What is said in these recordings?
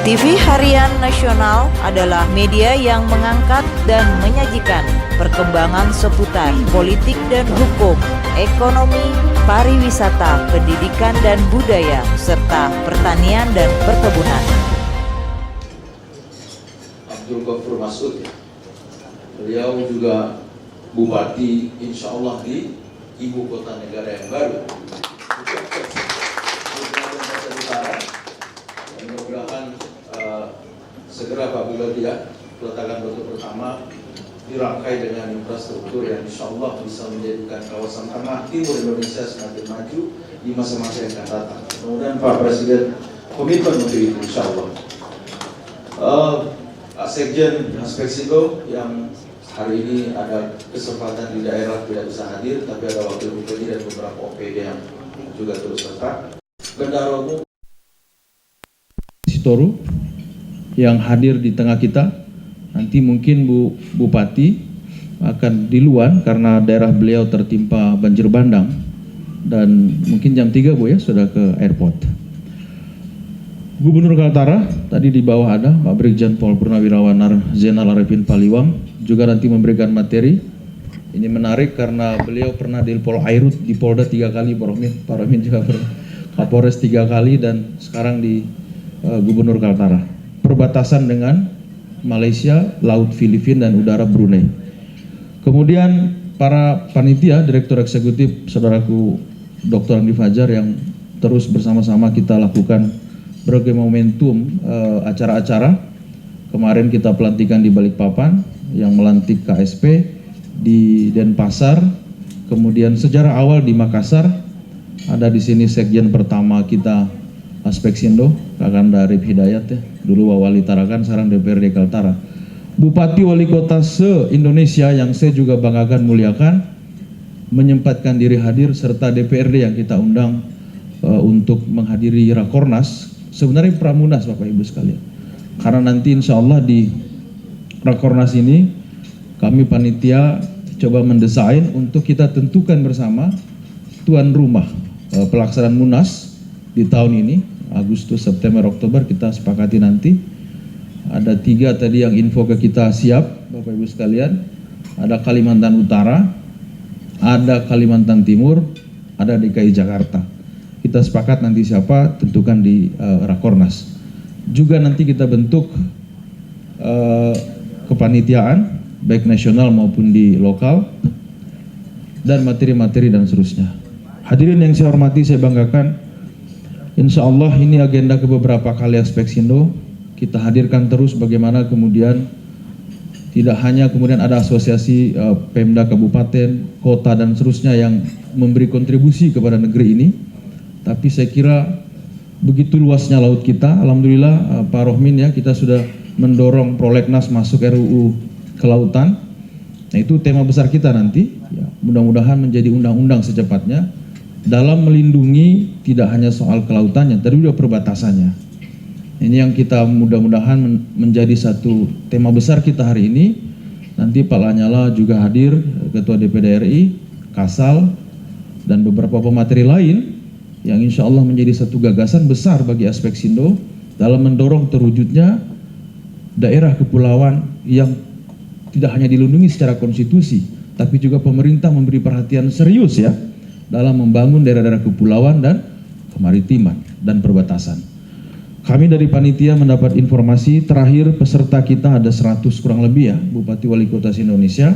TV Harian Nasional adalah media yang mengangkat dan menyajikan perkembangan seputar politik dan hukum, ekonomi, pariwisata, pendidikan dan budaya, serta pertanian dan perkebunan. Abdul Ghafur Masud, beliau juga Bupati insya Allah di ibu kota negara yang baru, mudah-mudahan segera apabila dia peletakan batu pertama dirangkai dengan infrastruktur yang insya Allah bisa menjadikan kawasan tengah timur Indonesia semakin maju di masa-masa yang akan datang. Kemudian Pak Presiden komitmen untuk itu insya Allah. Sekjen Aspeksindo yang hari ini ada kesempatan di daerah tidak bisa hadir, tapi ada wakil bupati dan beberapa OPD yang juga terus serta. Bendahara Umum Sitoru yang hadir di tengah kita. Nanti mungkin Bupati akan di luar karena daerah beliau tertimpa banjir bandang, dan mungkin jam 3 Bu ya sudah ke airport. Gubernur Kaltara tadi di bawah ada Pak Brigjen Pol Purnawirawan Zainal Arifin Paliwang juga nanti memberikan materi. Ini menarik karena beliau pernah di Pol Airut di Polda 3 kali, Pak Rohmin juga pernah Kapolres 3 kali, dan sekarang di Gubernur Kaltara. Perbatasan dengan Malaysia, Laut Filipina dan Udara Brunei. Kemudian para panitia, Direktur Eksekutif Saudaraku Dr. Andi Fajar yang terus bersama-sama kita lakukan berbagai momentum acara-acara. Kemarin kita pelantikan di Balikpapan, yang melantik KSP di Denpasar, kemudian sejarah awal di Makassar. Ada di sini sekjen pertama kita Aspeksindo, Kakanda Arif Hidayat ya, dulu Wali Tarakan, sekarang DPRD Kaltara. Bupati Wali Kota se-Indonesia yang saya juga banggakan muliakan, menyempatkan diri hadir, serta DPRD yang kita undang untuk menghadiri Rakornas, sebenarnya Pramunas Bapak Ibu sekalian. Karena nanti insya Allah di Rakornas ini kami panitia coba mendesain untuk kita tentukan bersama tuan rumah pelaksanaan Munas di tahun ini, Agustus, September, Oktober. Kita sepakati nanti. Ada 3 tadi yang info ke kita siap Bapak Ibu sekalian. Ada Kalimantan Utara, ada Kalimantan Timur, ada DKI Jakarta. Kita sepakat nanti siapa, tentukan di Rakornas. Juga nanti kita bentuk kepanitiaan baik nasional maupun di lokal, dan materi-materi dan seterusnya. Hadirin yang saya hormati, saya banggakan, insya Allah ini agenda ke beberapa kali Aspeksindo kita hadirkan terus, bagaimana kemudian tidak hanya kemudian ada asosiasi Pemda Kabupaten, Kota dan seterusnya yang memberi kontribusi kepada negeri ini, tapi saya kira begitu luasnya laut kita. Alhamdulillah Pak Rohmin ya, kita sudah mendorong prolegnas masuk RUU Kelautan. Nah itu tema besar kita nanti ya, mudah-mudahan menjadi undang-undang secepatnya dalam melindungi tidak hanya soal kelautannya, tapi juga perbatasannya. Ini yang kita mudah-mudahan menjadi satu tema besar kita hari ini. Nanti Pak Lanyala juga hadir, Ketua DPD RI, Kasal, dan beberapa pemateri lain yang insya Allah menjadi satu gagasan besar bagi Aspeksindo dalam mendorong terwujudnya daerah kepulauan yang tidak hanya dilindungi secara konstitusi, tapi juga pemerintah memberi perhatian serius ya dalam membangun daerah-daerah kepulauan dan kemaritiman dan perbatasan. Kami dari panitia mendapat informasi terakhir peserta kita ada 100 kurang lebih ya, Bupati Wali Kota se-Indonesia,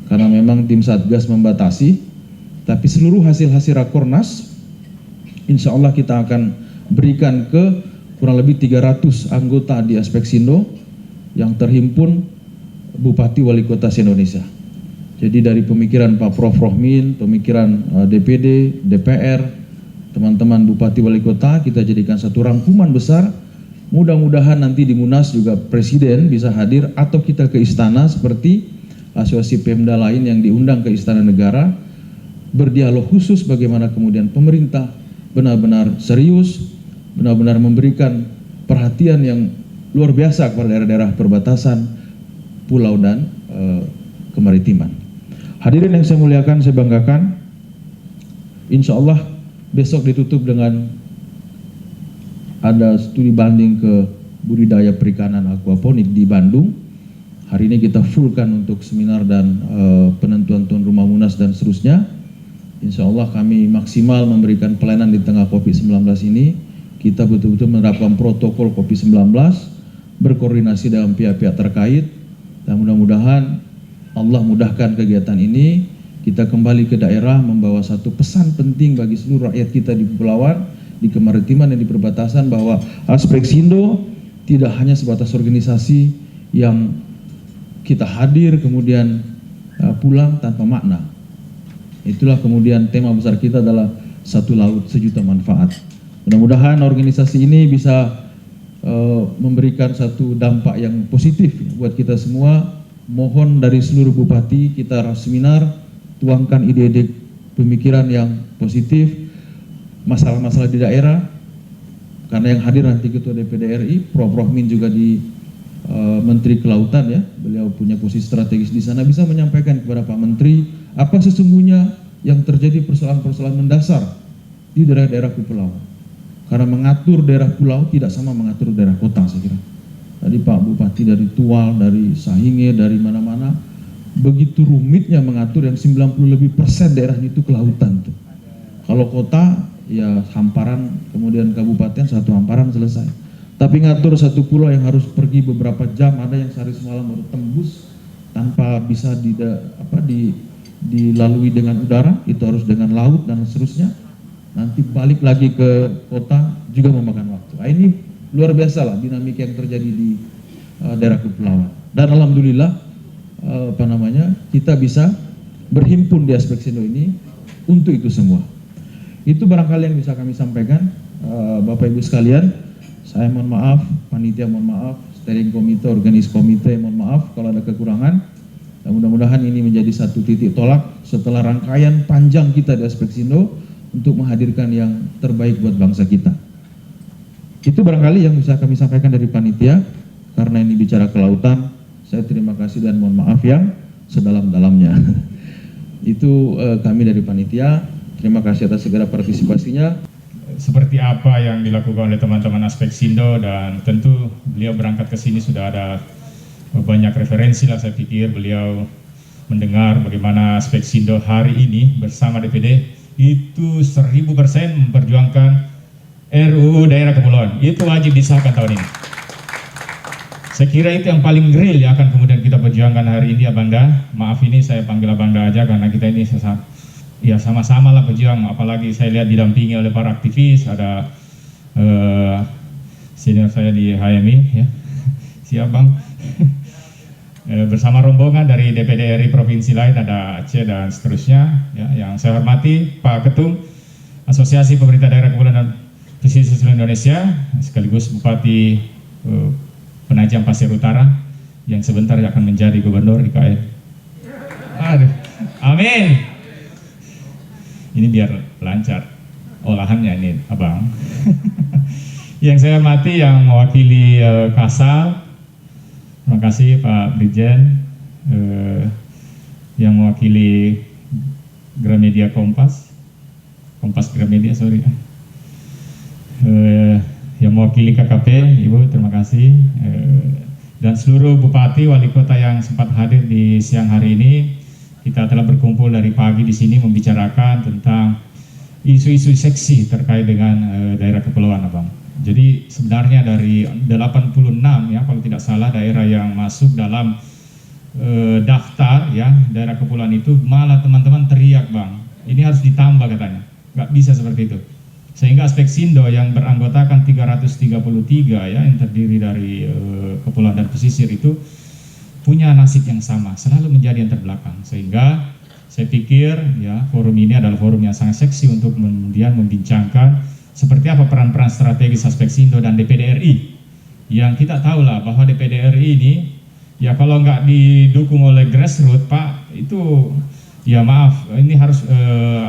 karena memang tim Satgas membatasi, tapi seluruh hasil-hasil Rakornas insya Allah kita akan berikan ke kurang lebih 300 anggota di Aspeksindo yang terhimpun Bupati Wali Kota se-Indonesia. Jadi dari pemikiran Pak Prof. Rohmin, pemikiran DPD, DPR, teman-teman Bupati Wali Kota, kita jadikan satu rangkuman besar. Mudah-mudahan nanti di Munas juga Presiden bisa hadir, atau kita ke Istana seperti asosiasi Pemda lain yang diundang ke Istana Negara, berdialog khusus bagaimana kemudian pemerintah benar-benar serius, benar-benar memberikan perhatian yang luar biasa kepada daerah-daerah perbatasan, pulau dan kemaritiman. Hadirin yang saya muliakan, saya banggakan, insya Allah besok ditutup dengan ada studi banding ke budidaya perikanan aquaponik di Bandung. Hari ini kita fullkan untuk seminar dan penentuan tuan rumah Munas dan seterusnya. Insya Allah kami maksimal memberikan pelayanan di tengah COVID-19 ini. Kita betul-betul menerapkan protokol COVID-19, berkoordinasi dengan pihak-pihak terkait, dan mudah-mudahan Allah mudahkan kegiatan ini. Kita kembali ke daerah membawa satu pesan penting bagi seluruh rakyat kita di kepulauan, di kemaritiman dan di perbatasan, bahwa Aspeksindo tidak hanya sebatas organisasi yang kita hadir kemudian pulang tanpa makna. Itulah kemudian tema besar kita adalah satu laut sejuta manfaat. Mudah-mudahan organisasi ini bisa memberikan satu dampak yang positif buat kita semua. Mohon dari seluruh bupati kita seminar, tuangkan ide-ide pemikiran yang positif, masalah-masalah di daerah, karena yang hadir nanti Ketua DPD RI, Prof. Rohmin juga di Menteri Kelautan ya, beliau punya posisi strategis di sana, bisa menyampaikan kepada Pak Menteri apa sesungguhnya yang terjadi persoalan-persoalan mendasar di daerah-daerah kepulauan. Karena mengatur daerah pulau tidak sama mengatur daerah kota, saya kira. Tadi Pak Bupati dari Tual, dari Sahinge, dari mana-mana, begitu rumitnya mengatur yang 90% daerahnya itu kelautan tuh. Kalau kota ya hamparan, kemudian kabupaten satu hamparan selesai. Tapi ngatur satu pulau yang harus pergi beberapa jam, ada yang sehari semalam baru tembus tanpa bisa dilalui dengan udara, itu harus dengan laut dan seterusnya. Nanti balik lagi ke kota juga memakan waktu. Nah, ini luar biasa lah dinamika yang terjadi di daerah kepulauan. Dan alhamdulillah kita bisa berhimpun di Aspeksindo ini untuk itu semua. Itu barangkali yang bisa kami sampaikan, Bapak Ibu sekalian. Saya mohon maaf, panitia mohon maaf, steering komite, organis komite mohon maaf kalau ada kekurangan. Dan mudah-mudahan ini menjadi satu titik tolak setelah rangkaian panjang kita di Aspeksindo untuk menghadirkan yang terbaik buat bangsa kita. Itu barangkali yang bisa kami sampaikan dari panitia. Karena ini bicara kelautan, saya terima kasih dan mohon maaf yang sedalam-dalamnya. Itu kami dari panitia. Terima kasih atas segala partisipasinya. Seperti apa yang dilakukan oleh teman-teman Aspeksindo, dan tentu beliau berangkat ke sini sudah ada banyak referensi lah, saya pikir beliau mendengar bagaimana Aspeksindo hari ini bersama DPD itu 1000% memperjuangkan RUU Daerah Kepulauan. Itu wajib disahkan tahun ini. Saya kira itu yang paling real yang akan kemudian kita perjuangkan hari ini, Abangda. Maaf ini saya panggil Abangda aja karena kita ini ya sama-sama lah berjuang, apalagi saya lihat didampingi oleh para aktivis, ada senior saya di HMI ya, siap Bang. Bersama rombongan dari DPD RI provinsi lain, ada Aceh dan seterusnya ya, yang saya hormati Pak Ketum Asosiasi Pemerintah Daerah Kepulauan dan Pesisir seluruh Indonesia, sekaligus Bupati Penajam Pasir Utara yang sebentar akan menjadi Gubernur IKN. Aduh, amin. Ini biar lancar olahannya ini, Abang. Yang saya hormati yang mewakili Kasal, terima kasih Pak Brigjen. Yang mewakili Gramedia Kompas Gramedia, sorry. Yang mewakili KKP, Ibu, terima kasih. Dan seluruh bupati, wali kota yang sempat hadir di siang hari ini. Kita telah berkumpul dari pagi di sini membicarakan tentang isu-isu seksi terkait dengan daerah kepulauan, Abang. Jadi sebenarnya dari 86 ya kalau tidak salah daerah yang masuk dalam daftar ya daerah kepulauan itu, malah teman-teman teriak, Bang, ini harus ditambah katanya. Nggak bisa seperti itu. Sehingga Aspeksindo yang beranggotakan 333 ya yang terdiri dari kepulauan dan pesisir itu punya nasib yang sama, selalu menjadi yang terbelakang. Sehingga saya pikir ya forum ini adalah forum yang sangat seksi untuk kemudian membincangkan seperti apa peran-peran strategis Aspeksindo dan DPD RI. Yang kita tahu lah bahwa DPD RI ini ya kalau nggak didukung oleh grassroots, Pak, itu ya maaf, ini harus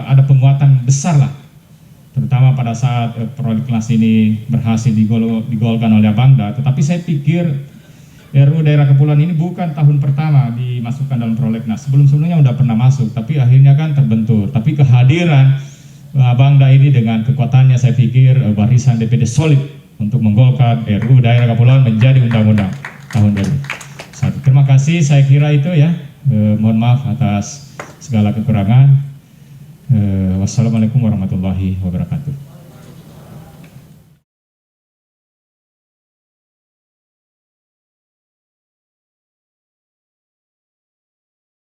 ada penguatan besar lah. Terutama pada saat prolegnas ini berhasil digolkan oleh Abangda. Tetapi saya pikir RUU Daerah Kepulauan ini bukan tahun pertama dimasukkan dalam prolegnas. Sebelum-sebelumnya udah pernah masuk, tapi akhirnya kan terbentur. Tapi kehadiran Abangda ini dengan kekuatannya, saya pikir barisan DPD solid untuk menggolkan RUU Daerah Kepulauan menjadi undang-undang tahun 2001. Terima kasih, saya kira itu ya. Mohon maaf atas segala kekurangan. Wassalamualaikum warahmatullahi wabarakatuh.